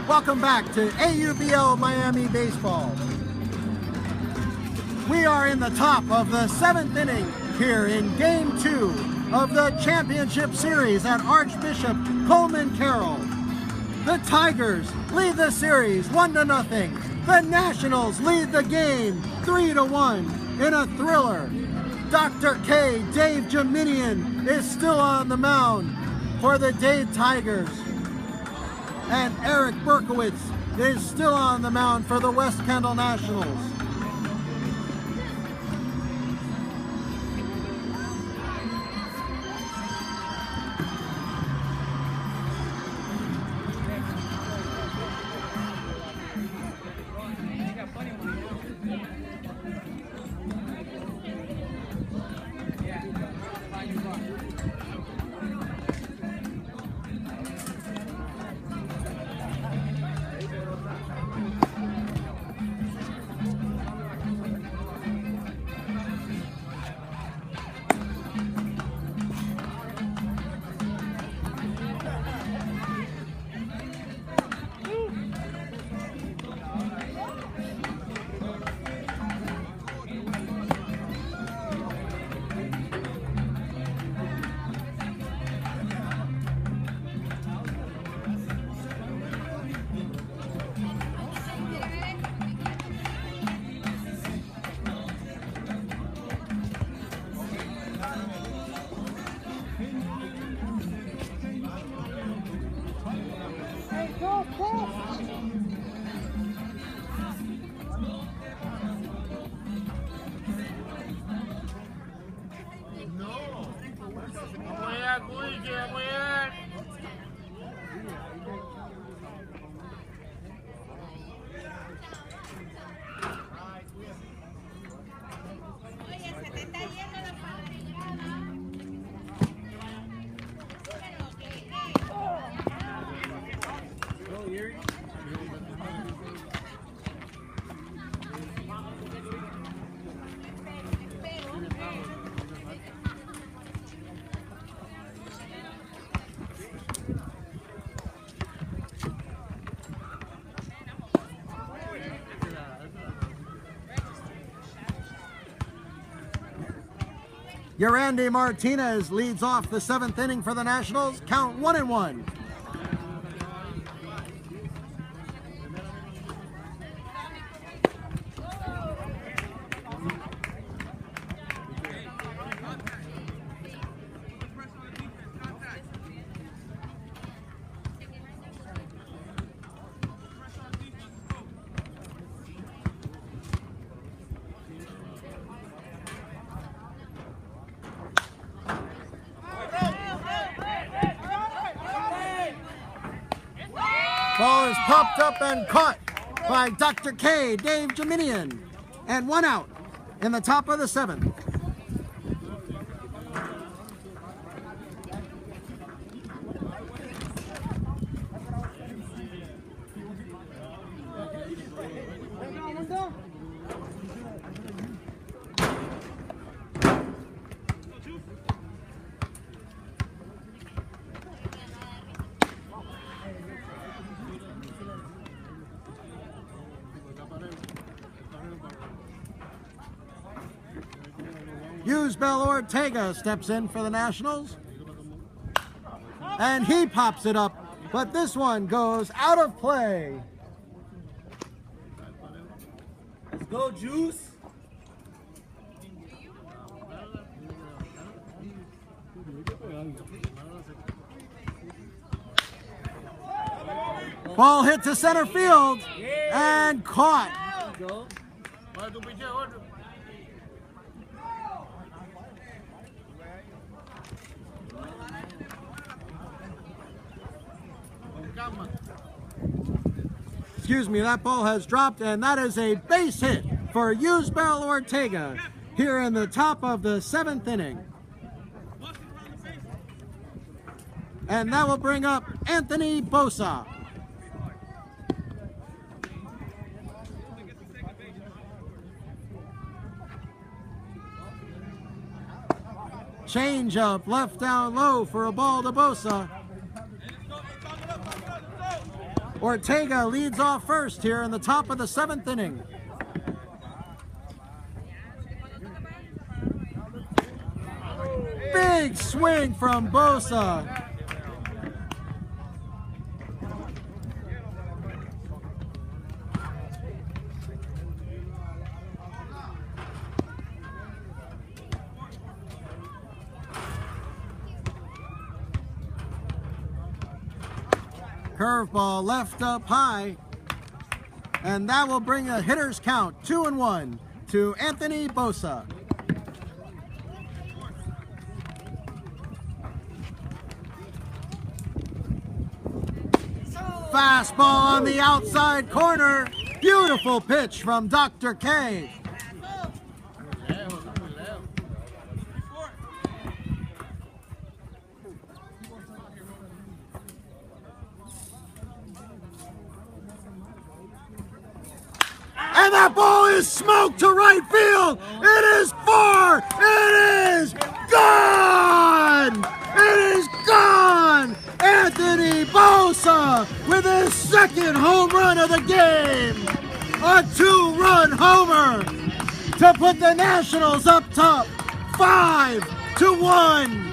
Welcome back to AUBL Miami Baseball. We are in the top of the 7th inning here in Game 2 of the Championship Series at Archbishop Coleman Carroll. The Tigers lead the series 1-0. The Nationals lead the game 3-1 in a thriller. Dr. K, Dave Jaminian, is still on the mound for the Dade Tigers. And Eric Berkowitz is still on the mound for the West Kendall Nationals. Yurandi Martinez leads off the 7th inning for the Nationals. Count 1-1. Ball is popped up and caught by Dr. K, Dave Jaminian. And 1 out in the top of the 7th. Yusbel Ortega steps in for the Nationals. And he pops it up, but this one goes out of play. Let's go, Juice. Ball hit to center field and caught. Excuse me, that ball has dropped, and that is a base hit for Yusbel Ortega here in the top of the 7th inning. And that will bring up Anthony Bosa. Change up, left down low for a ball to Bosa. Ortega leads off first here in the top of the 7th inning. Big swing from Bosa. Curveball left up high, and that will bring a hitter's count 2-1 to Anthony Bosa. Fastball on the outside corner. Beautiful pitch from Dr. K. And that ball is smoked to right field. It is far. It is gone. It is gone. Anthony Bosa with his 2nd home run of the game. A 2-run homer to put the Nationals up top 5-1.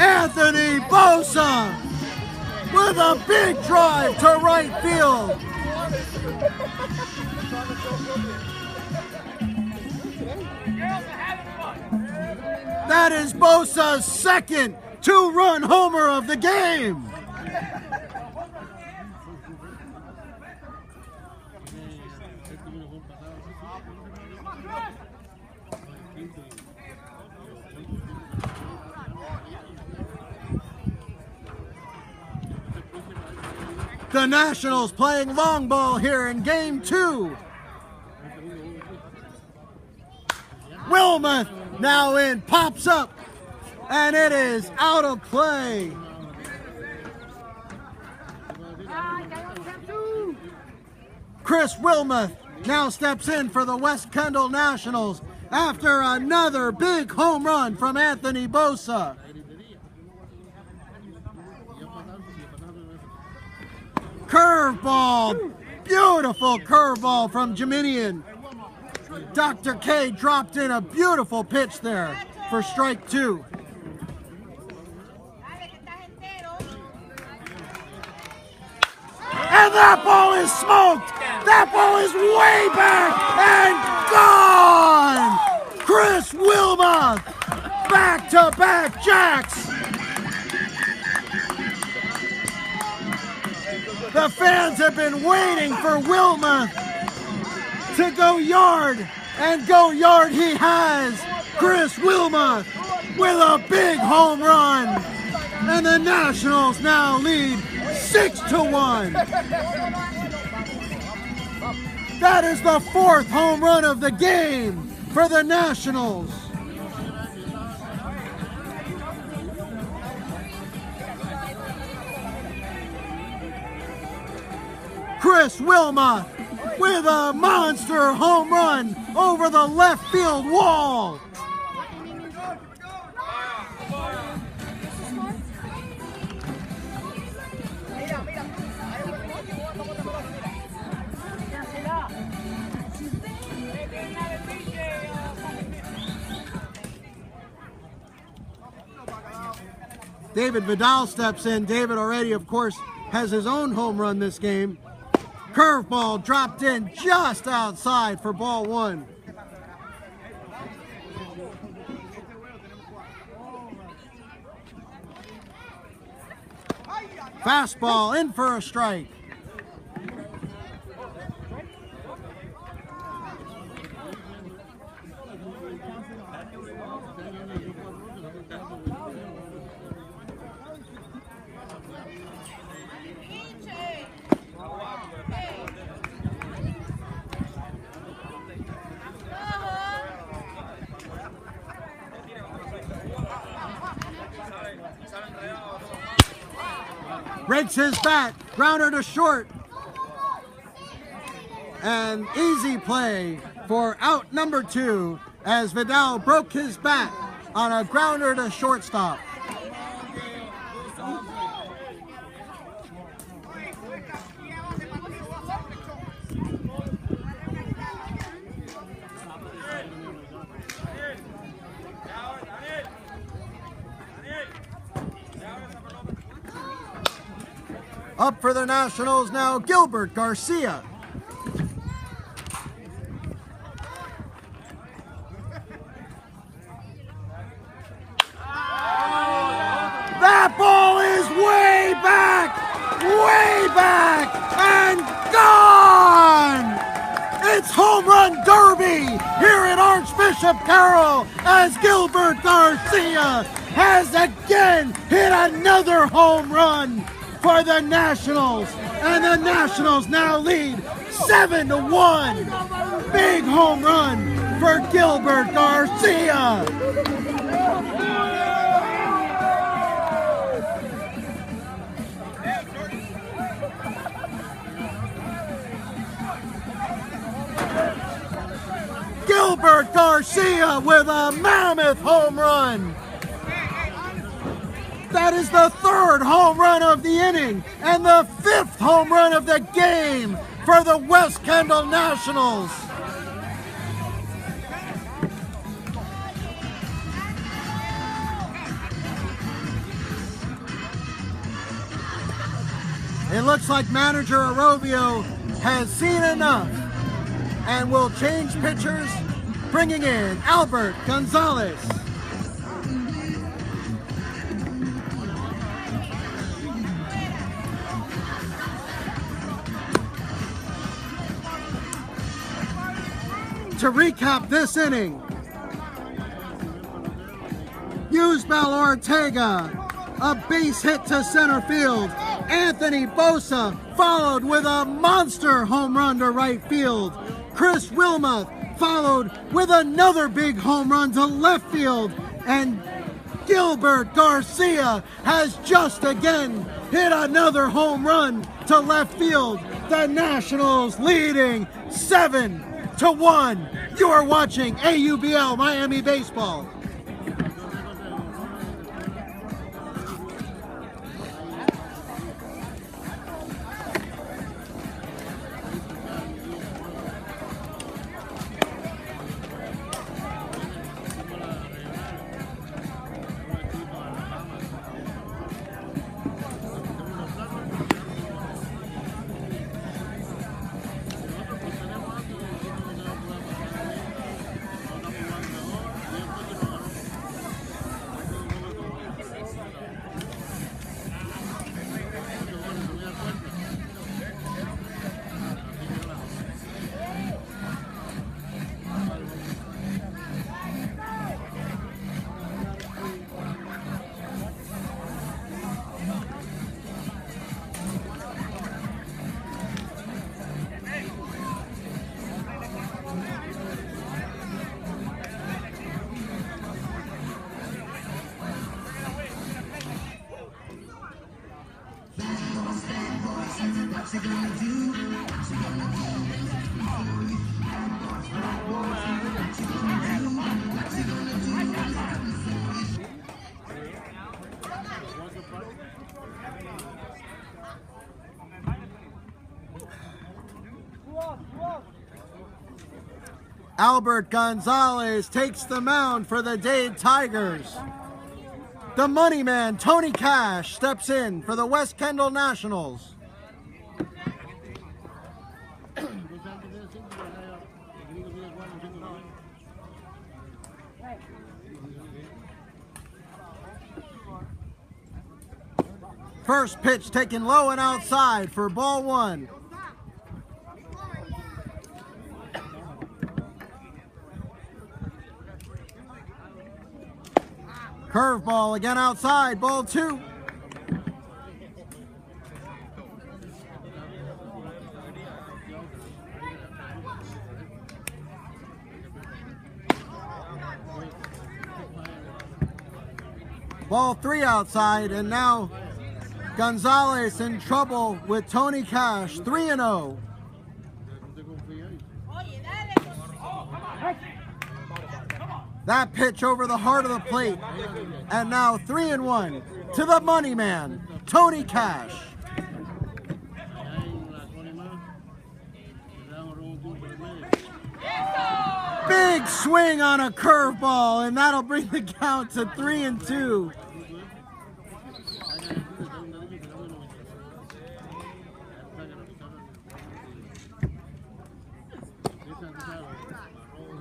Anthony Bosa with a big drive to right field. That is Bosa's 2nd 2-run homer of the game. The Nationals playing long ball here in game 2. Wilmoth now in, pops up, and it is out of play. Chris Wilmoth now steps in for the West Kendall Nationals after another big home run from Anthony Bosa. Curveball, beautiful curveball from Jiminian. Dr. K dropped in a beautiful pitch there for strike 2. And that ball is smoked. That ball is way back and gone. Chris Wilmoth, back-to-back jacks. The fans have been waiting for Wilmoth to go yard, and go yard he has. Chris Wilmoth with a big home run, and the Nationals now lead 6-1. That is the 4th home run of the game for the Nationals. Chris Wilmoth with a monster home run over the left field wall. David Vidal steps in. David already, of course, has his own home run this game. Curveball dropped in just outside for ball 1. Fastball in for a strike. Rakes his bat, grounder to short. And easy play for out number 2 as Vidal broke his bat on a grounder to shortstop. Up for the Nationals now, Gilbert Garcia. That ball is way back, and gone! It's home run derby here at Archbishop Carroll as Gilbert Garcia has again hit another home run for the Nationals, and the Nationals now lead 7-1. Big home run for Gilbert Garcia. Gilbert Garcia with a mammoth home run. That is the third home run of the inning and the fifth home run of the game for the West Kendall Nationals. It looks like manager Arovio has seen enough and will change pitchers, bringing in Albert Gonzalez. To recap this inning, Yusbel Ortega, a base hit to center field. Anthony Bosa followed with a monster home run to right field. Chris Wilmoth followed with another big home run to left field. And Gilbert Garcia has just again hit another home run to left field. The Nationals leading 7-1. You are watching AUBL Miami Baseball. Albert Gonzalez takes the mound for the Dade Tigers. The money man, Tony Cash, steps in for the West Kendall Nationals. First pitch taken low and outside for ball one. Curveball again outside, ball two. Ball three outside, and now Gonzalez in trouble with Tony Cash, 3-0. That pitch over the heart of the plate. And now 3-1 to the money man, Tony Cash. Big swing on a curveball, and that'll bring the count to 3-2.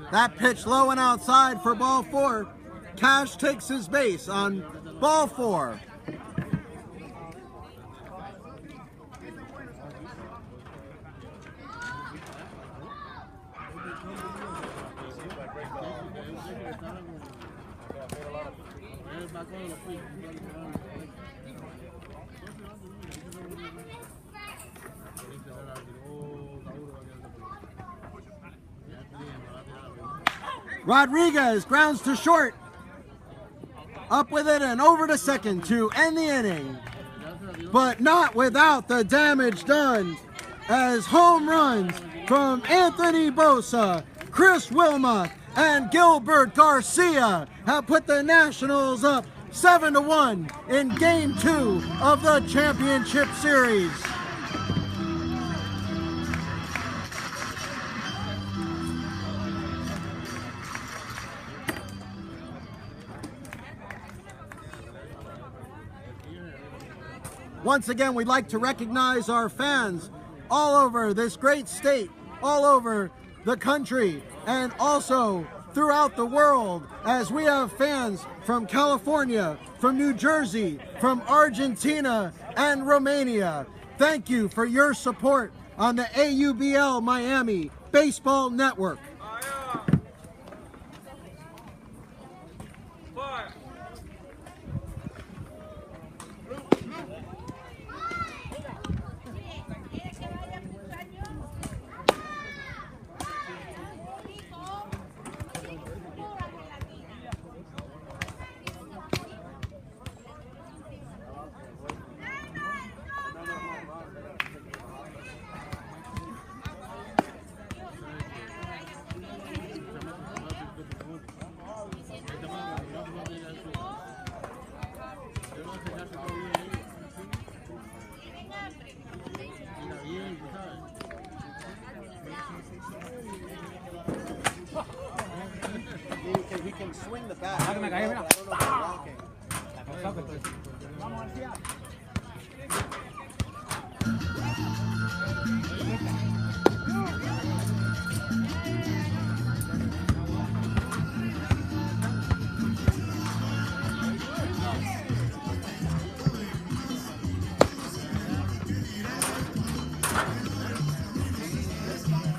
That pitch low and outside for ball 4. Cash takes his base on ball 4. Rodriguez grounds to short. Up with it and over to second to end the inning. But not without the damage done, as home runs from Anthony Bosa, Chris Wilmoth, and Gilbert Garcia have put the Nationals up 7-1 in Game 2 of the Championship Series. Once again, we'd like to recognize our fans all over this great state, all over the country, and also throughout the world, as we have fans from California, from New Jersey, from Argentina, and Romania. Thank you for your support on the AUBL Miami Baseball Network. He can swing the bat. I don't know if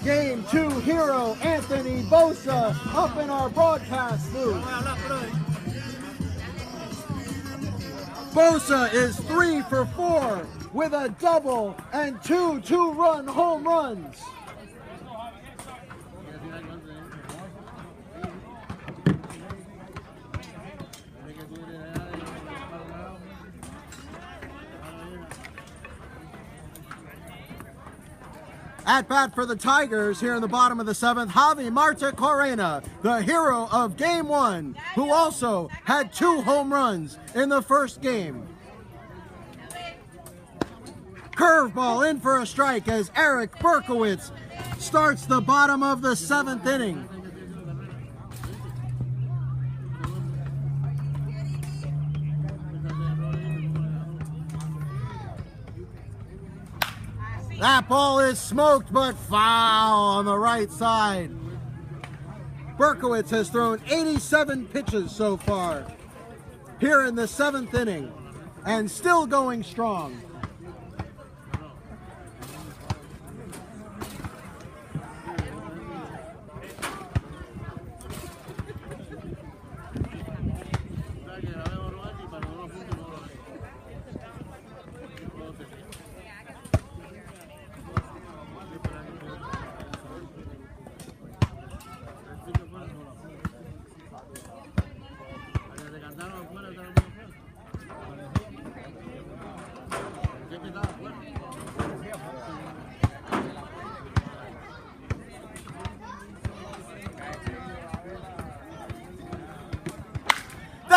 Game 2 hero Anthony Bosa up in our broadcast booth. Bosa is 3 for 4 with a double and 2 two-run home runs. At bat for the Tigers here in the bottom of the 7th, Javi Marta Corena, the hero of Game 1, who also had 2 home runs in the first game. Curveball in for a strike as Eric Berkowitz starts the bottom of the 7th inning. That ball is smoked, but foul on the right side. Berkowitz has thrown 87 pitches so far here in the 7th inning and still going strong.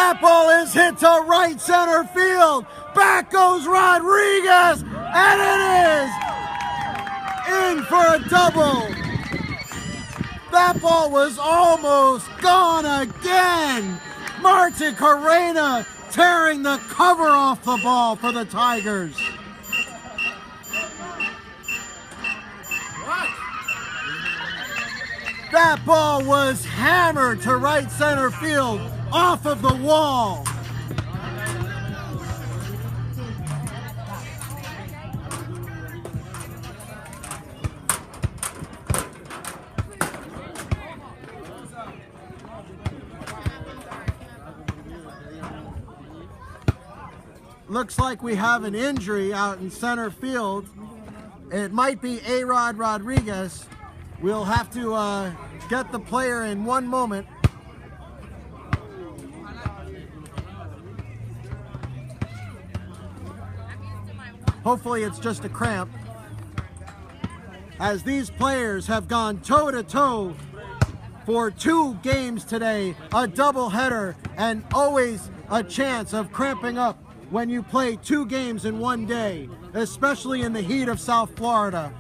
That ball is hit to right center field. Back goes Rodriguez, and it is in for a double. That ball was almost gone again. Martin Carrena tearing the cover off the ball for the Tigers. That ball was hammered to right center field off of the wall. Looks like we have an injury out in center field. It might be A-Rod Rodriguez. We'll have to get the player in one moment. Hopefully it's just a cramp, as these players have gone toe-to-toe for 2 games today, a doubleheader, and always a chance of cramping up when you play 2 games in one day, especially in the heat of South Florida.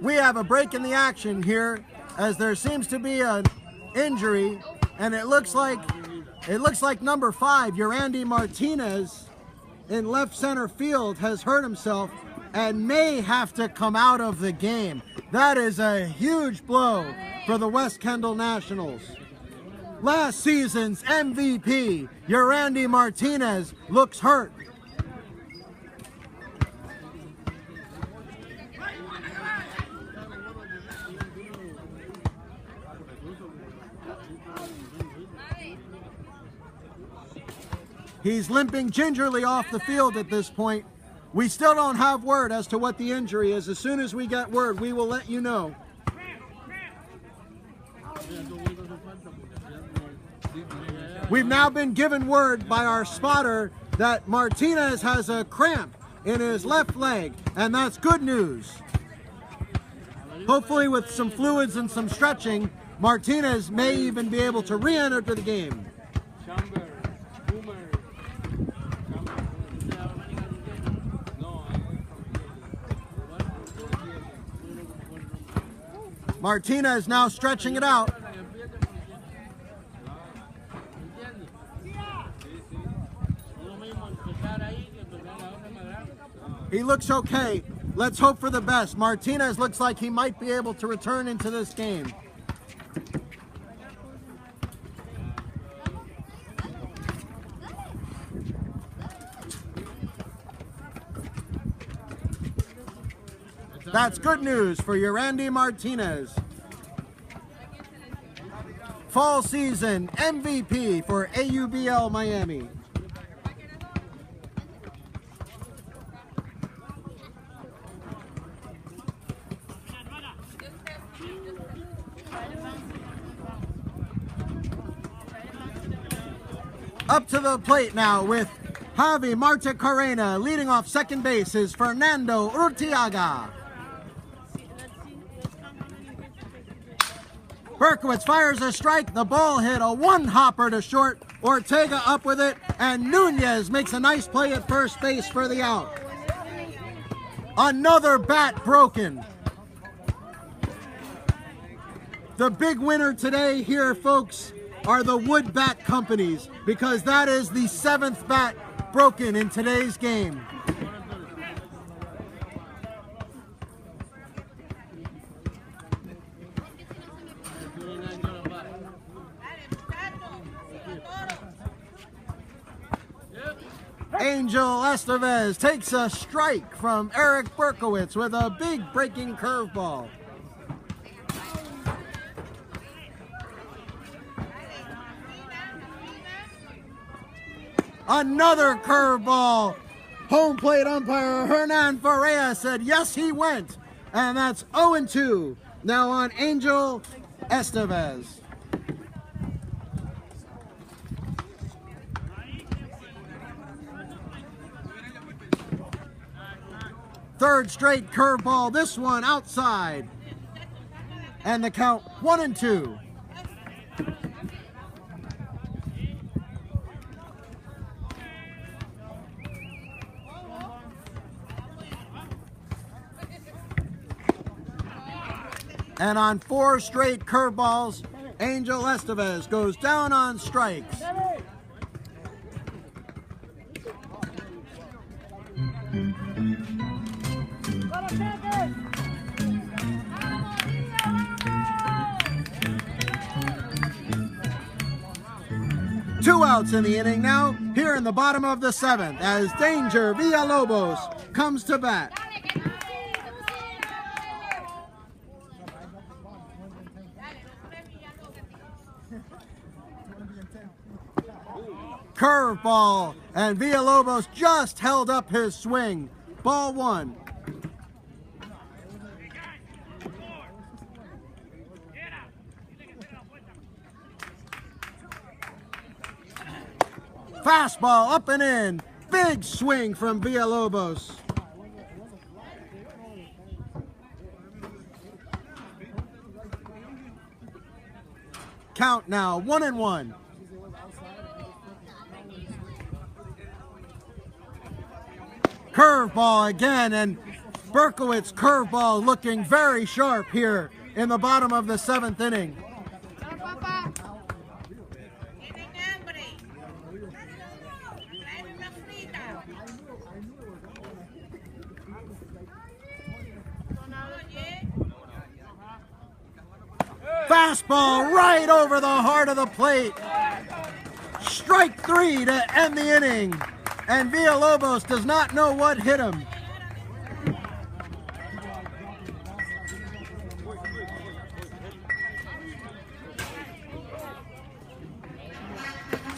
We have a break in the action here, as there seems to be an injury, and it looks like number 5, Yandy Martinez, in left center field, has hurt himself and may have to come out of the game. That is a huge blow for the West Kendall Nationals. Last season's MVP, Yandy Martinez, looks hurt. He's limping gingerly off the field at this point. We still don't have word as to what the injury is. As soon as we get word, we will let you know. We've now been given word by our spotter that Martinez has a cramp in his left leg, and that's good news. Hopefully with some fluids and some stretching, Martinez may even be able to re-enter the game. Martinez now stretching it out. He looks okay. Let's hope for the best. Martinez looks like he might be able to return into this game. That's good news for Yandy Martinez. Fall season MVP for AUBL Miami. Up to the plate now with Javi Marta Carrena. Leading off second base is Fernando Urtiaga. Berkowitz fires a strike. The ball hit a one-hopper to short. Ortega up with it, and Nunez makes a nice play at first base for the out. Another bat broken. The big winner today here, folks, are the wood bat companies, because that is the 7th bat broken in today's game. Angel Estevez takes a strike from Eric Berkowitz with a big breaking curveball. Another curveball. Home plate umpire Hernan Ferreira said yes, he went. And that's 0-2 now on Angel Estevez. Third straight curveball, this one outside. And the count 1-2. And on 4 straight curveballs, Angel Estevez goes down on strikes. Two outs in the inning now, here in the bottom of the 7th, as Danger Villalobos comes to bat. Curveball, and Villalobos just held up his swing. Ball 1. Fastball up and in. Big swing from Villalobos. Count now 1-1. Curveball again, and Berkowitz curveball looking very sharp here in the bottom of the 7th inning. Fastball right over the heart of the plate. Strike 3 to end the inning. And Villalobos does not know what hit him.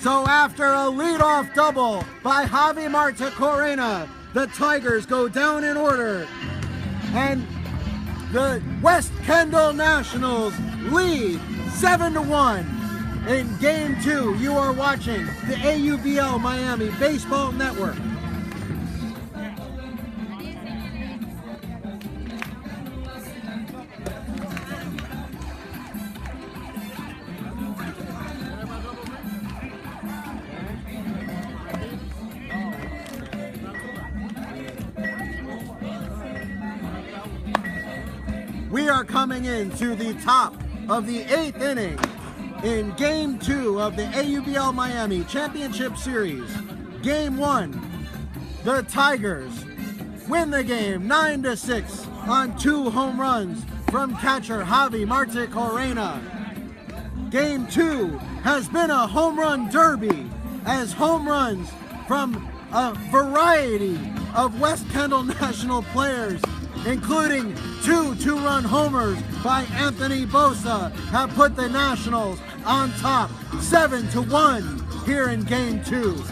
So after a leadoff double by Javi Marta Corena, the Tigers go down in order. And the West Kendall Nationals lead 7-1. In Game 2, you are watching the AUBL Miami Baseball Network. We are coming into the top of the 8th inning in Game 2 of the AUBL Miami Championship Series. Game 1, the Tigers win the game 9-6 on 2 home runs from catcher Javi Marte Corena. Game 2 has been a home run derby, as home runs from a variety of West Kendall National players, including 2 two-run homers by Anthony Bosa, have put the Nationals on top 7-1 here in Game 2.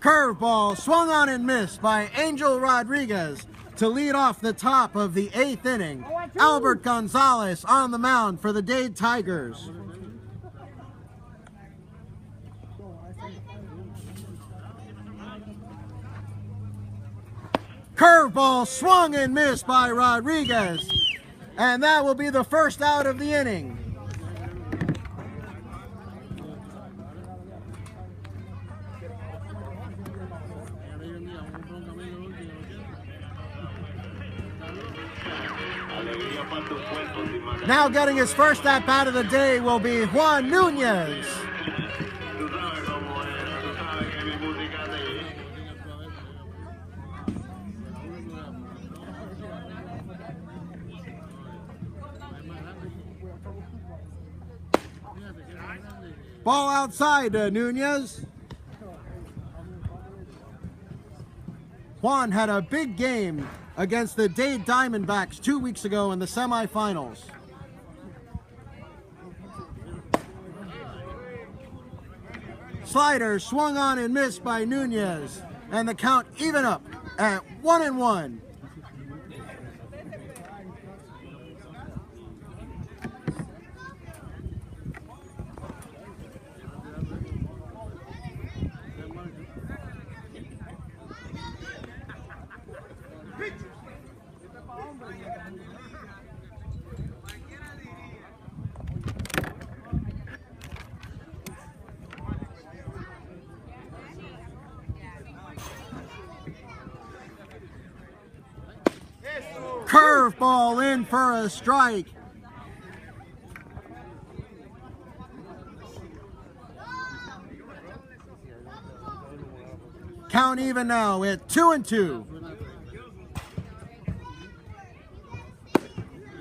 Curveball swung on and missed by Angel Rodriguez to lead off the top of the 8th inning. Albert Gonzalez on the mound for the Dade Tigers. Curveball swung and missed by Rodriguez, and that will be the first out of the inning. Now getting his first at-bat of the day will be Juan Nunez. Ball outside to Nunez. Juan had a big game against the Dade Diamondbacks 2 weeks ago in the semifinals. Slider swung on and missed by Nunez, and the count even up at 1-1. Curveball in for a strike. Count even now at 2-2.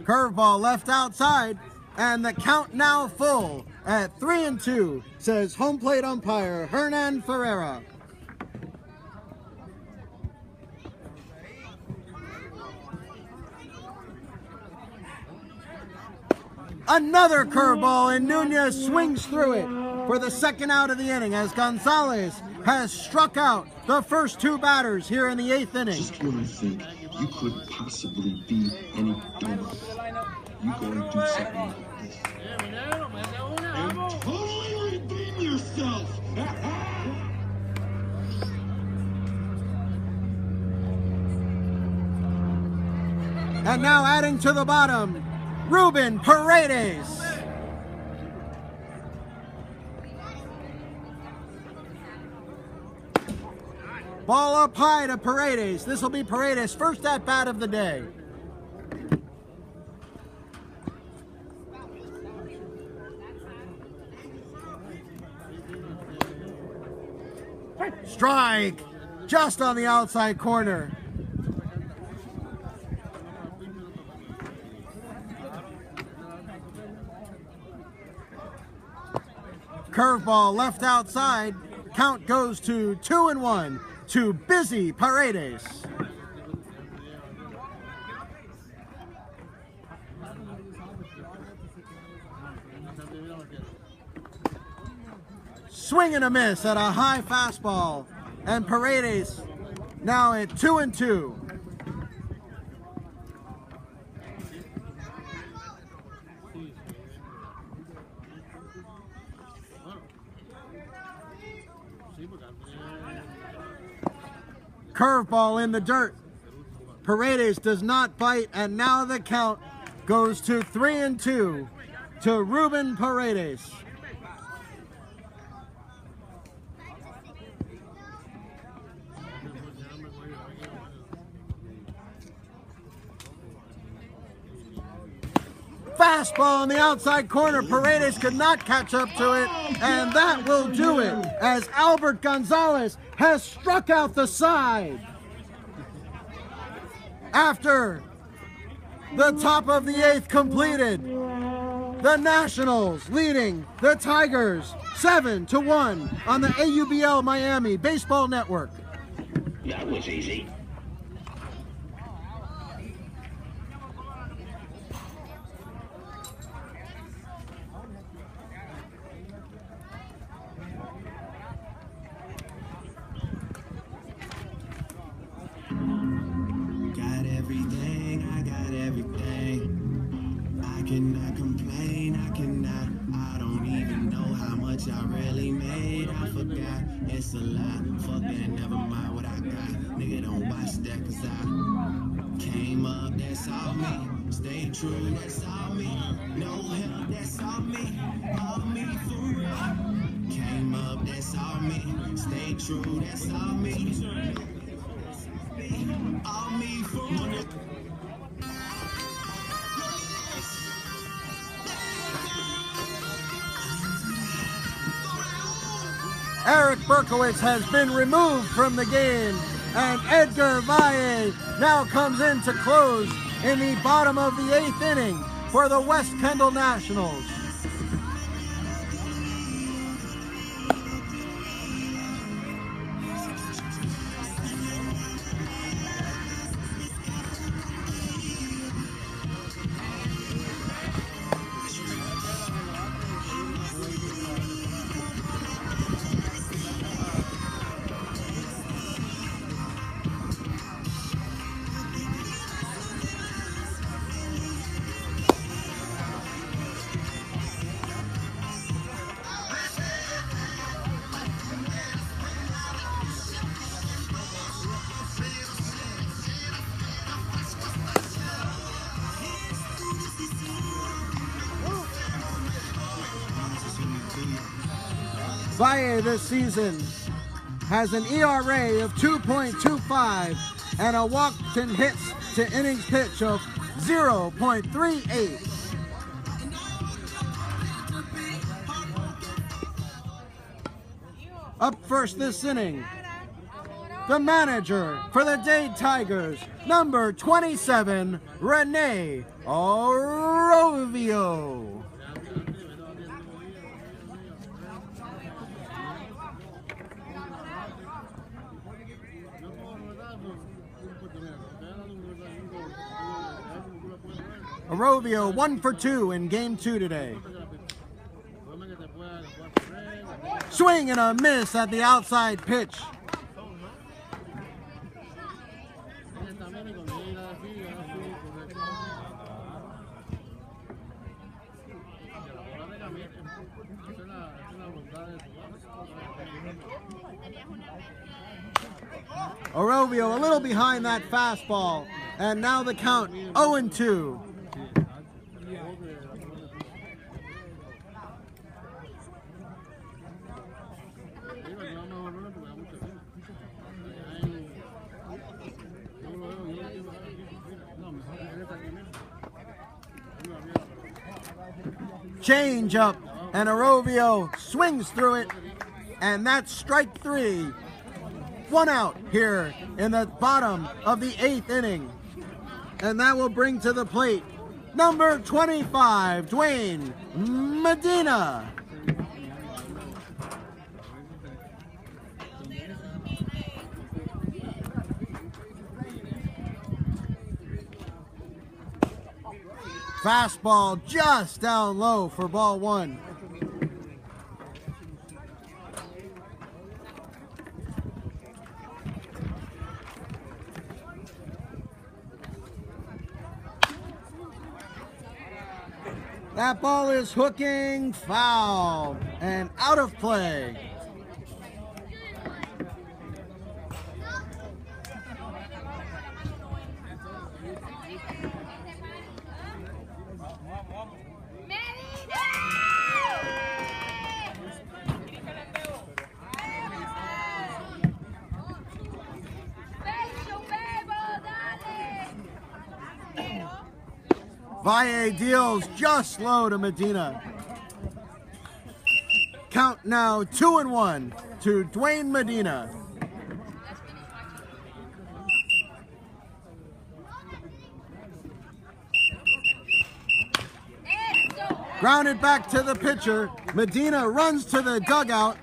Curveball left outside, and the count now full at 3-2, says home plate umpire Hernan Ferreira. Another curveball, and Nunez swings through it for the second out of the inning as Gonzalez has struck out the first 2 batters here in the 8th inning. Just when I think you couldn't possibly be any dumber, you go and do something like this. And totally redeem yourself! And now adding to the bottom, Ruben Paredes. Ball up high to Paredes. This will be Paredes' first at-bat of the day. Strike! Just on the outside corner. Curveball left outside. Count goes to 2-1 to Busy Paredes. Swing and a miss at a high fastball, and Paredes now at 2-2. Curveball in the dirt. Paredes does not bite, and now the count goes to 3-2 to Ruben Paredes. Fastball in the outside corner. Paredes could not catch up to it, and that will do it as Albert Gonzalez has struck out the side. After the top of the 8th completed, the Nationals leading the Tigers 7-1 on the AUBL Miami Baseball Network. That was easy. mistakes I really made, I forgot. It's a lot. Fuck that, never mind what I got. Nigga, don't watch that, cause I came up, that's all me. Stay true, that's all me. No help, that's all me. All me for real. Came up, that's all me. Stay true, that's all me. All me for real. Eric Berkowitz has been removed from the game, and Edgar Valle now comes in to close in the bottom of the 8th inning for the West Kendall Nationals. Valle this season has an ERA of 2.25 and a walked and hits to innings pitch of 0.38. Up first this inning, the manager for the Dade Tigers, number 27, Rene Orovio. Orovio 1 for 2 in game 2 today. Swing and a miss at the outside pitch. Orovio a little behind that fastball, and now the count 0-2. Change up, and Orovio swings through it, and that's strike 3. 1 out here in the bottom of the 8th inning, and that will bring to the plate number 25, Dwayne Medina. Fastball just down low for ball 1. That ball is hooking foul and out of play. Valle deals just low to Medina. Count now 2-1 to Dwayne Medina. Grounded back to the pitcher. Medina runs to the dugout.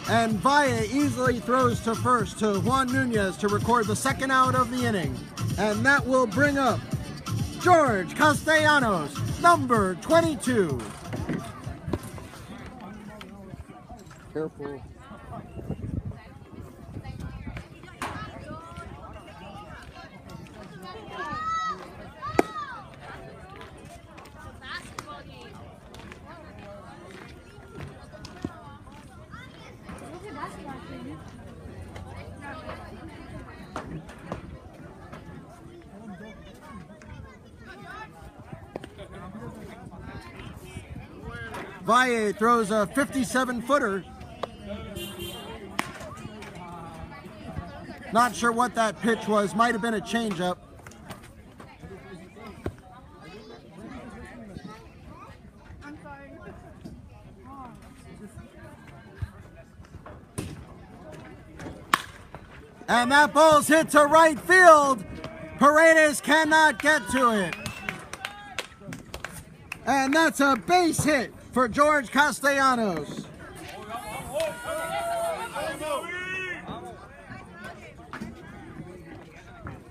And Valle easily throws to first to Juan Nunez to record the 2nd out of the inning. And that will bring up George Castellanos, number 22. Careful. Valle throws a 57-footer. Not sure what that pitch was. Might have been a changeup. And that ball's hit to right field. Paredes cannot get to it. And that's a base hit for George Castellanos.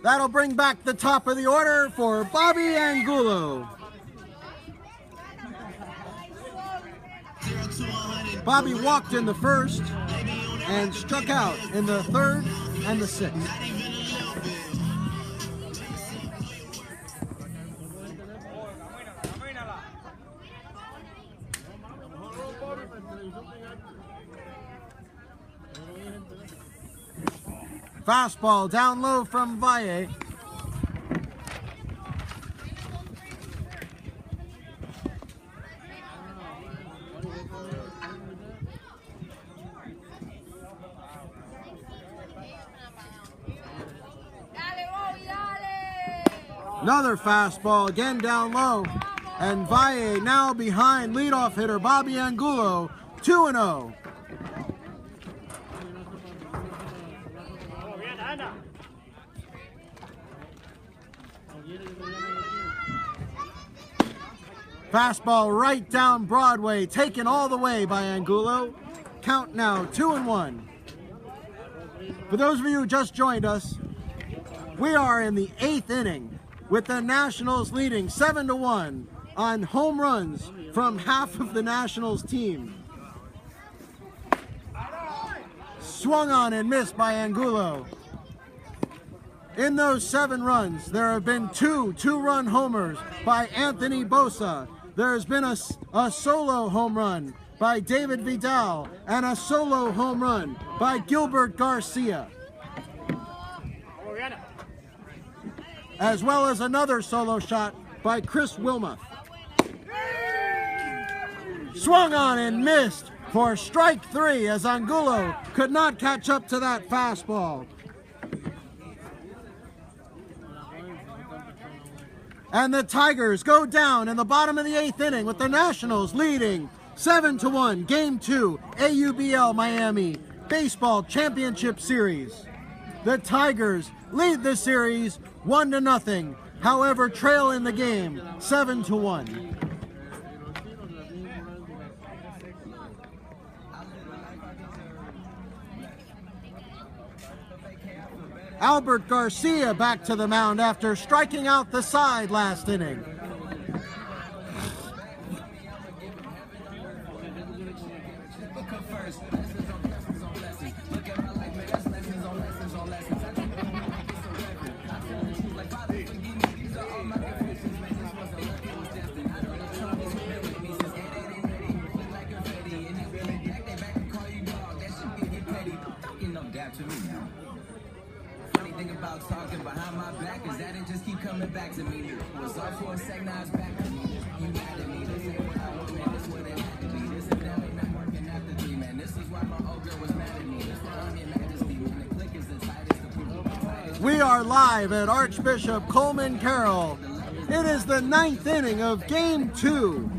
That'll bring back the top of the order for Bobby Angulo. Bobby walked in the first and struck out in the third and the sixth. Fastball down low from Valle. Another fastball again down low. And Valle now behind leadoff hitter Bobby Angulo, 2-0. Fastball right down Broadway, taken all the way by Angulo. Count now 2-1. For those of you who just joined us, we are in the 8th inning with the Nationals leading 7-1 on home runs from half of the Nationals team. Swung on and missed by Angulo. In those 7 runs, there have been 2 two-run homers by Anthony Bosa. There has been a solo home run by David Vidal and a solo home run by Gilbert Garcia, as well as another solo shot by Chris Wilmoth. Swung on and missed for strike 3 as Angulo could not catch up to that fastball. And the Tigers go down in the bottom of the 8th inning with the Nationals leading 7-1, Game 2, AUBL Miami Baseball Championship Series. The Tigers lead the series 1-0, however trail in the game 7-1. Albert Garcia back to the mound after striking out the side last inning. About talking behind my back, cause that didn't just keep coming back to me. Was off for a second, now it's back to me. You mad at me, this ain't what I want, man. This what it had to be. This and that ain't not working after me, man. This is why my old girl was mad at me. This on your majesty, man. The click is the tightest. We are live at Archbishop Coleman Carroll. It is the 9th inning of Game 2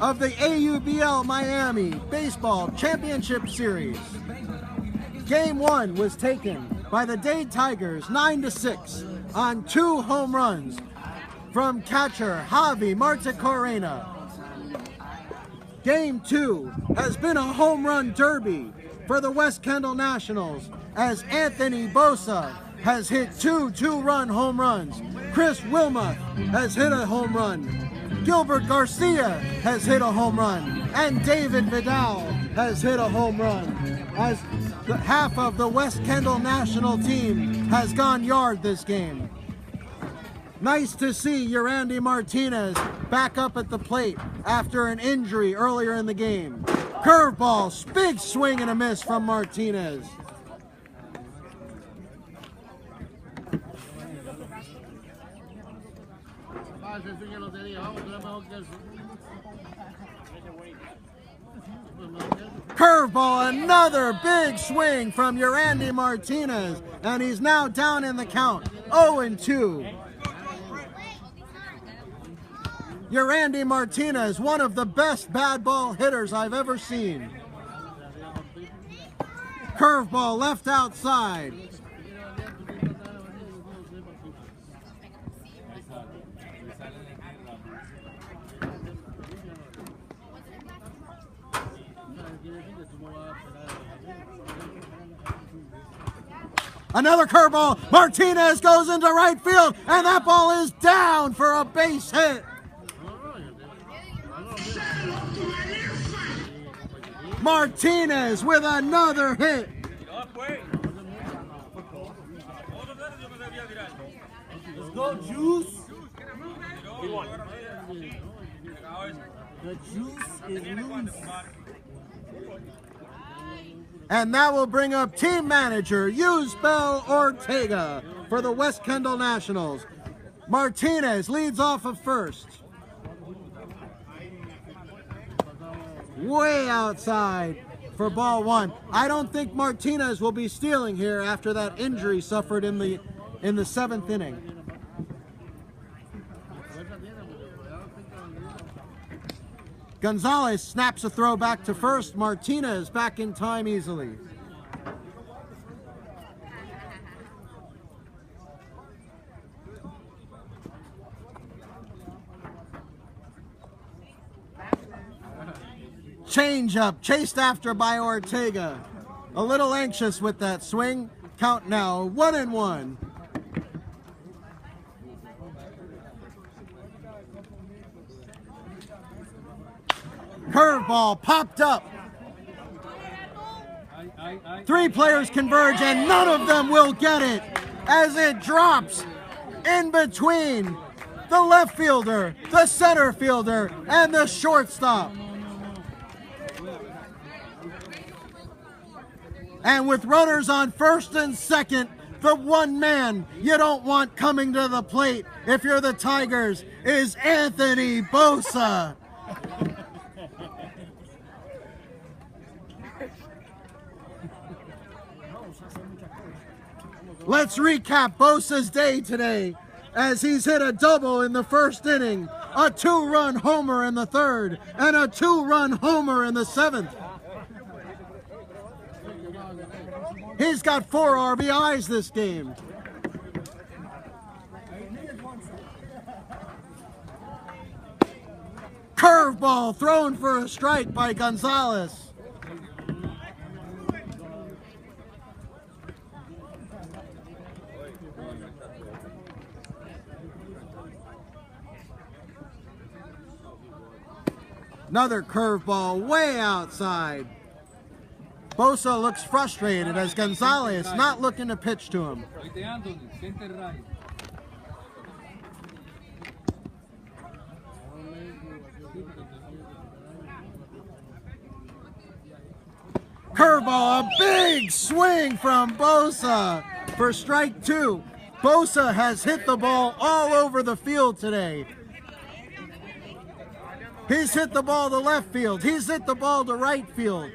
of the AUBL Miami Baseball Championship Series. Game 1 was taken by the Dade Tigers 9-6 on 2 home runs from catcher Javi Marticorena. Game 2 has been a home run derby for the West Kendall Nationals as Anthony Bosa has hit 2 two-run home runs. Chris Wilmoth has hit a home run. Gilbert Garcia has hit a home run. And David Vidal has hit a home run. As half of the West Kendall National team has gone yard this game. Nice to see Yurandy Martinez back up at the plate after an injury earlier in the game. Curveball, big swing and a miss from Martinez. Curveball, another big swing from Yandy Martinez, and he's now down in the count, 0-2. Yandy Martinez, one of the best bad ball hitters I've ever seen. Curveball left outside. Another curveball. Martinez goes into right field, and that ball is down for a base hit. Martinez with another hit. Let's go, Juice. The juice is loose. And that will bring up team manager Yusbel Ortega for the West Kendall Nationals. Martinez leads off of first. Way outside for ball one. I don't think Martinez will be stealing here after that injury suffered in the 7th inning. Gonzalez snaps a throw back to first. Martinez back in time easily. Changeup chased after by Ortega. A little anxious with that swing. Count now 1-1. Curveball popped up. 3 players converge and none of them will get it as it drops in between the left fielder, the center fielder, and the shortstop. And with runners on first and second, the one man you don't want coming to the plate if you're the Tigers is Anthony Bosa. Let's recap Bosa's day today as he's hit a double in the first inning, a 2-run homer in the 3rd, and a 2-run homer in the 7th. He's got 4 RBIs this game. Curveball thrown for a strike by Gonzalez. Another curveball way outside. Bosa looks frustrated as Gonzalez not looking to pitch to him. Curveball, a big swing from Bosa for strike 2. Bosa has hit the ball all over the field today. He's hit the ball to left field. He's hit the ball to right field.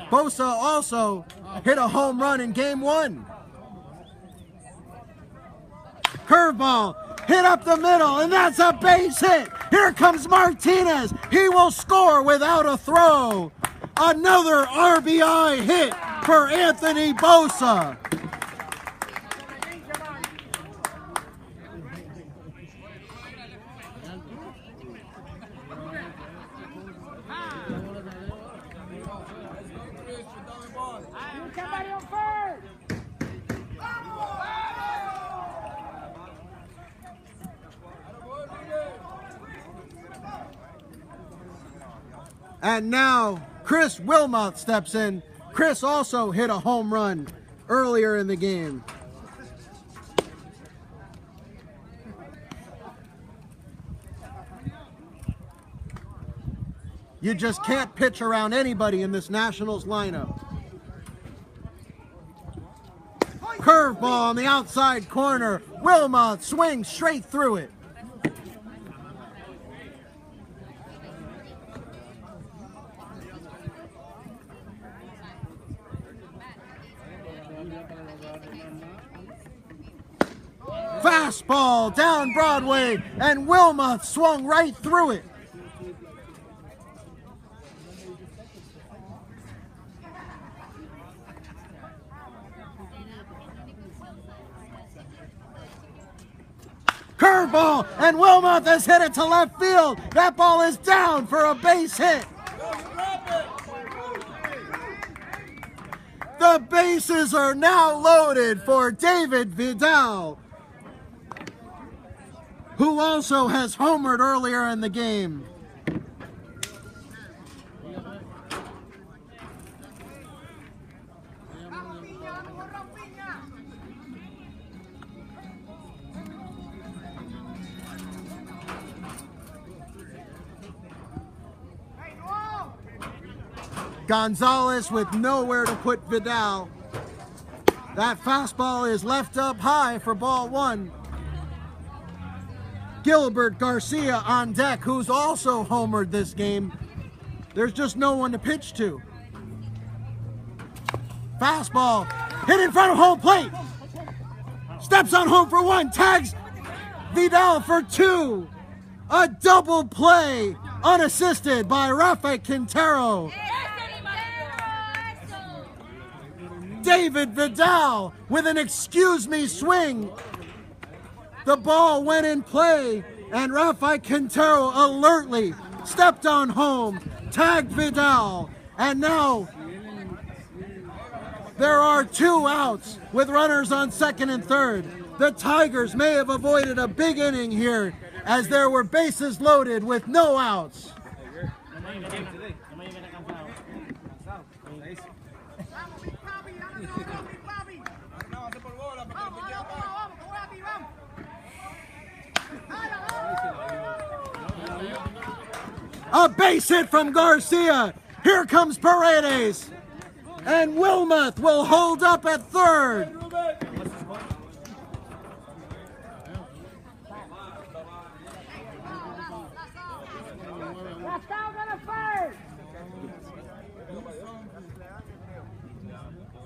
Bosa also hit a home run in game 1. Curveball hit up the middle, and that's a base hit. Here comes Martinez. He will score without a throw. Another RBI hit for Anthony Bosa. And now Chris Wilmot steps in. Chris also hit a home run earlier in the game. You just can't pitch around anybody in this Nationals lineup. Curveball on the outside corner. Wilmoth swings straight through it. Fastball down Broadway, and Wilmoth swung right through it. Curveball, and Wilmoth has hit it to left field. That ball is down for a base hit. The bases are now loaded for David Vidal, who also has homered earlier in the game. Gonzalez with nowhere to put Vidal. That fastball is left up high for ball one. Gilbert Garcia on deck, who's also homered this game. There's just no one to pitch to. Fastball hit in front of home plate. Steps on home for one, tags Vidal for two. A double play, unassisted by Rafael Quintero. David Vidal with an excuse me swing. The ball went in play, and Rafael Quintero alertly stepped on home, tagged Vidal, and now there are 2 outs with runners on second and third. The Tigers may have avoided a big inning here, as there were bases loaded with no outs. A base hit from Garcia. Here comes Paredes. And Wilmoth will hold up at third.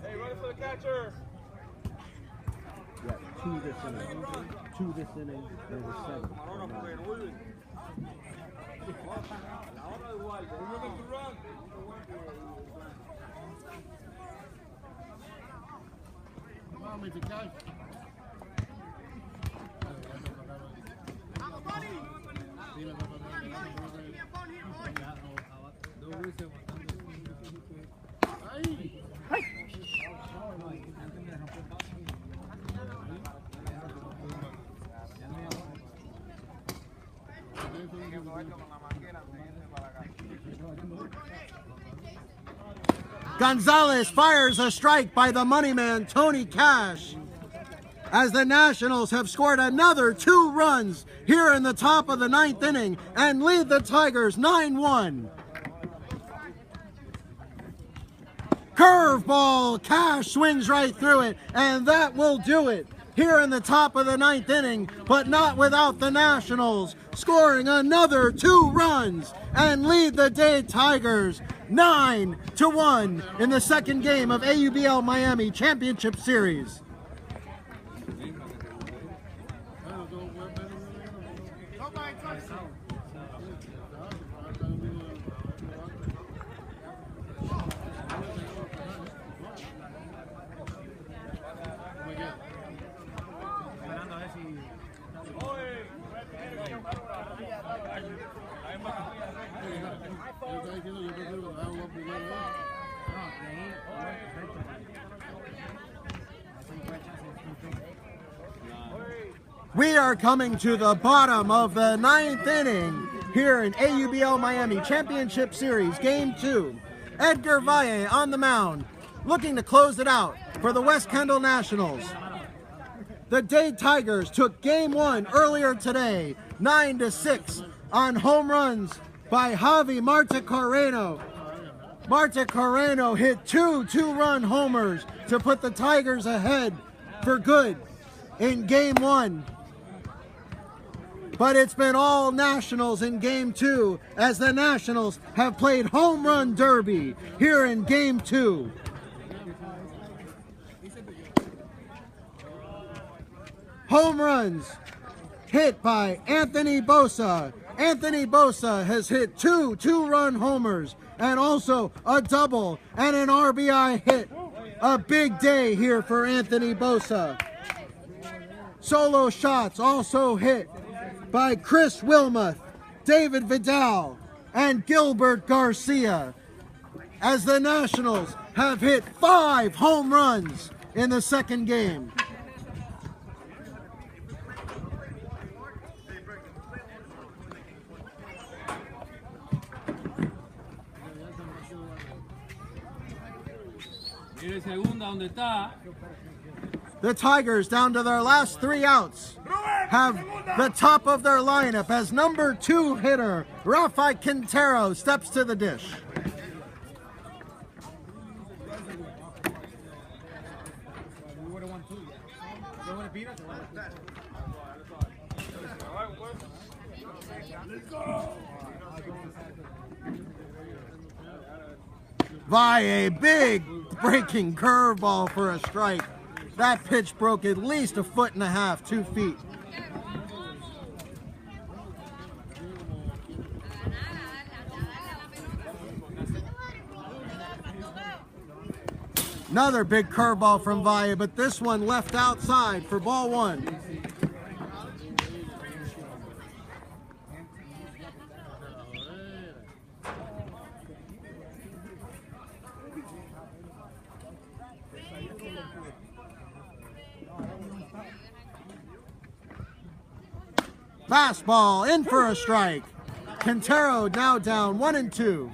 Hey, run for the catcher. Yeah, 2 this inning. 2 this inning. There's a 7. Gonzalez fires a strike by the money man, Tony Cash, as the Nationals have scored another 2 runs here in the top of the 9th inning and lead the Tigers 9-1. Curveball, Cash swings right through it, and that will do it here in the top of the 9th inning, but not without the Nationals scoring another 2 runs and lead the Dade Tigers 9-1 in the second game of AUBL Miami Championship Series. We are coming to the bottom of the 9th inning here in AUBL Miami Championship Series, Game 2. Edgar Valle on the mound. looking to close it out for the West Kendall Nationals. The Dade Tigers took game 1 earlier today, 9-6 on home runs by Javi Marticareno. Marticareno hit 2 two-run homers to put the Tigers ahead for good in game 1. But it's been all Nationals in game 2 as the Nationals have played home run derby here in game 2. Home runs hit by Anthony Bosa. Anthony Bosa has hit 2 two-run homers and also a double and an RBI hit. A big day here for Anthony Bosa. Solo shots also hit by Chris Wilmoth, David Vidal, and Gilbert Garcia, as the Nationals have hit 5 home runs in the second game. The Tigers, down to their last 3 outs, have the top of their lineup as number 2 hitter Rafael Quintero steps to the dish. Valle, big breaking curveball for a strike. That pitch broke at least 1.5 feet, 2 feet. Another big curveball from Valle, but this one left outside for ball 1. Fastball in for a strike. Quintero now down 1-2.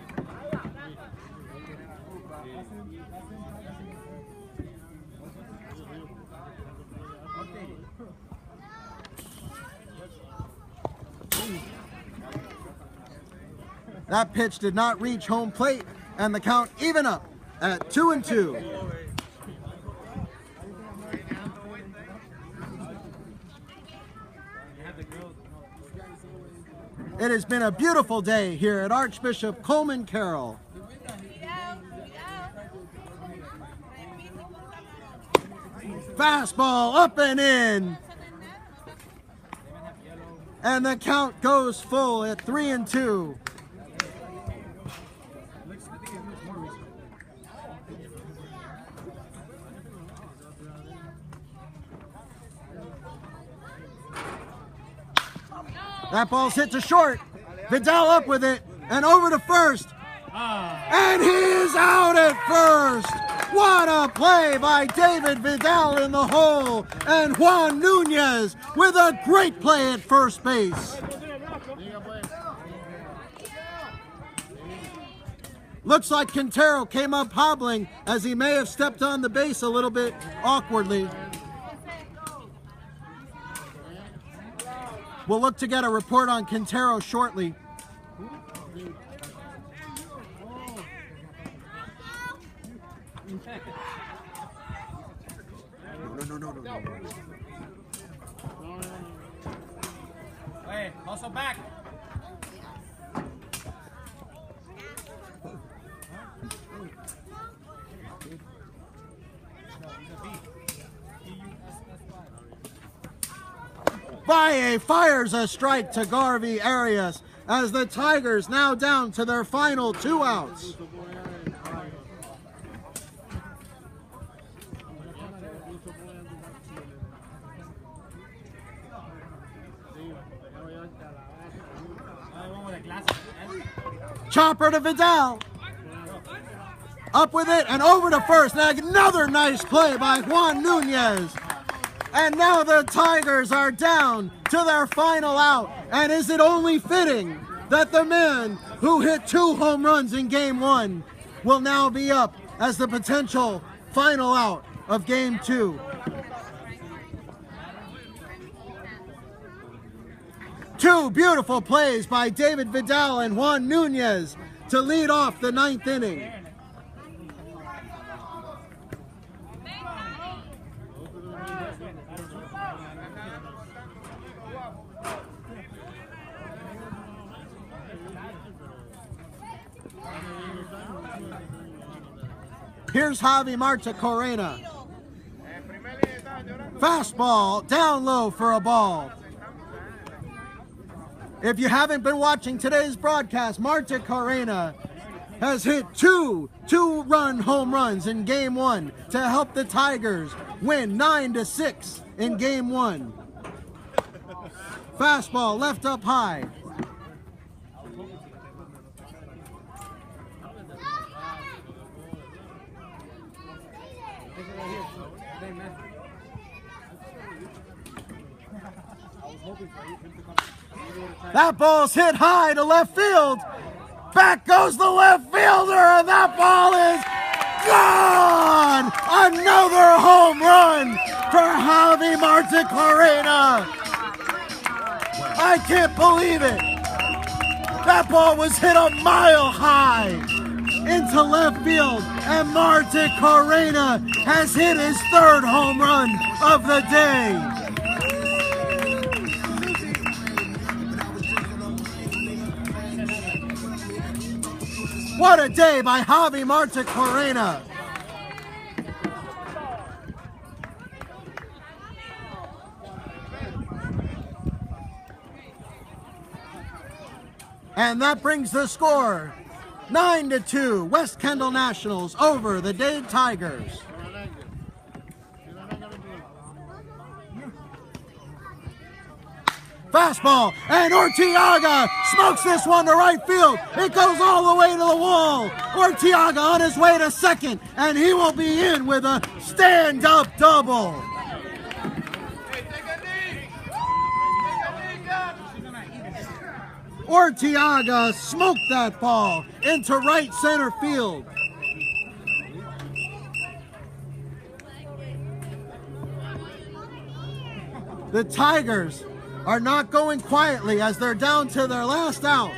That pitch did not reach home plate, and the count even up at 2-2. It has been a beautiful day here at Archbishop Coleman Carroll. Fastball up and in. And the count goes full at 3-2. That ball's hit to short. Vidal up with it and over to first. And he's out at first. What a play by David Vidal in the hole. And Juan Nunez with a great play at first base. Looks like Quintero came up hobbling as he may have stepped on the base a little bit awkwardly. We'll look to get a report on Quintero shortly. No. Hey, muscle back. Valle fires a strike to Garvey Arias as the Tigers now down to their final 2 outs. Chopper to Vidal. Up with it and over to first. Now another nice play by Juan Nunez. And now the Tigers are down to their final out. And is it only fitting that the man who hit 2 home runs in game 1 will now be up as the potential final out of Game 2. Two beautiful plays by David Vidal and Juan Nunez to lead off the 9th inning. Here's Javi Marta Corena. Fastball down low for a ball. If you haven't been watching today's broadcast, Marta Corena has hit two two-run home runs in Game 1 to help the Tigers win 9-6 in Game 1. Fastball left up high. That ball's hit high to left field. Back goes the left fielder, and that ball is gone! Another home run for Javi Marta Corena. I can't believe it. That ball was hit a mile high into left field, and Marta Corena has hit his 3rd home run of the day. What a day by Javi Marta Corena. And that brings the score 9-2, West Kendall Nationals over the Dade Tigers. Fastball, and Ortiaga smokes this one to right field. It goes all the way to the wall. Ortiaga on his way to second, and he will be in with a stand-up double. Ortiaga smoked that ball into right center field. The Tigers are not going quietly as they're down to their last out.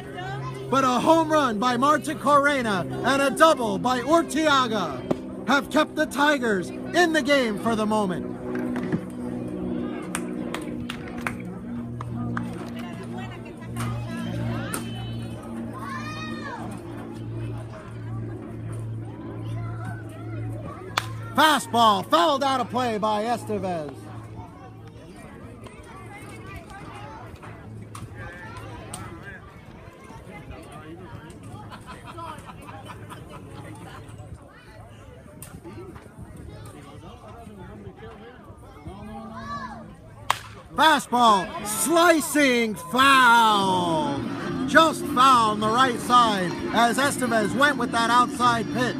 But a home run by Marta Corena and a double by Ortiaga have kept the Tigers in the game for the moment. Fastball fouled out of play by Estevez. Fastball, slicing, foul. Just foul on the right side as Estevez went with that outside pitch.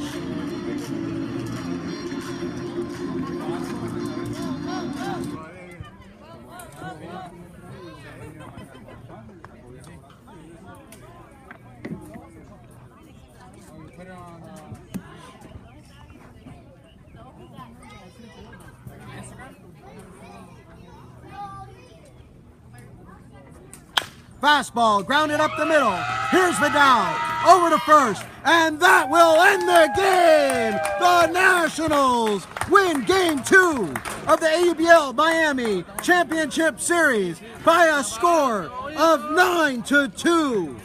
Fastball grounded up the middle. Here's Vidal over to first, and that will end the game. The Nationals win Game 2 of the AUBL Miami Championship Series by a score of 9-2.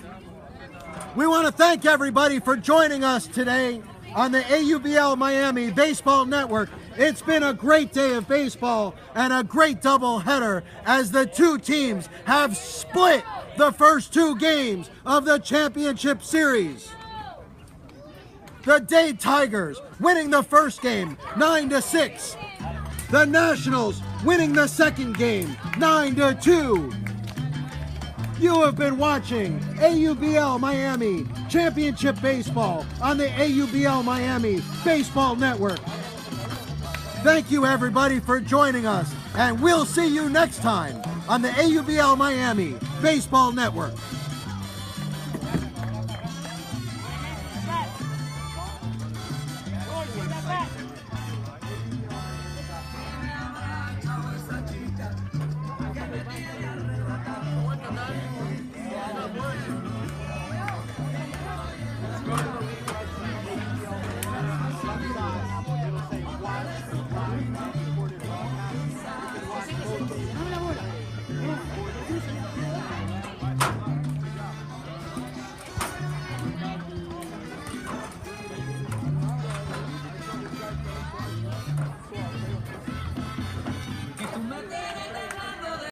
We want to thank everybody for joining us today on the AUBL Miami Baseball Network. It's been a great day of baseball and a great doubleheader as the two teams have split the first 2 games of the championship series. The Dade Tigers winning the first game 9-6. The Nationals winning the second game 9-2. You have been watching AUBL Miami Championship Baseball on the AUBL Miami Baseball Network. Thank you everybody for joining us, and we'll see you next time on the AUBL Miami Baseball Network.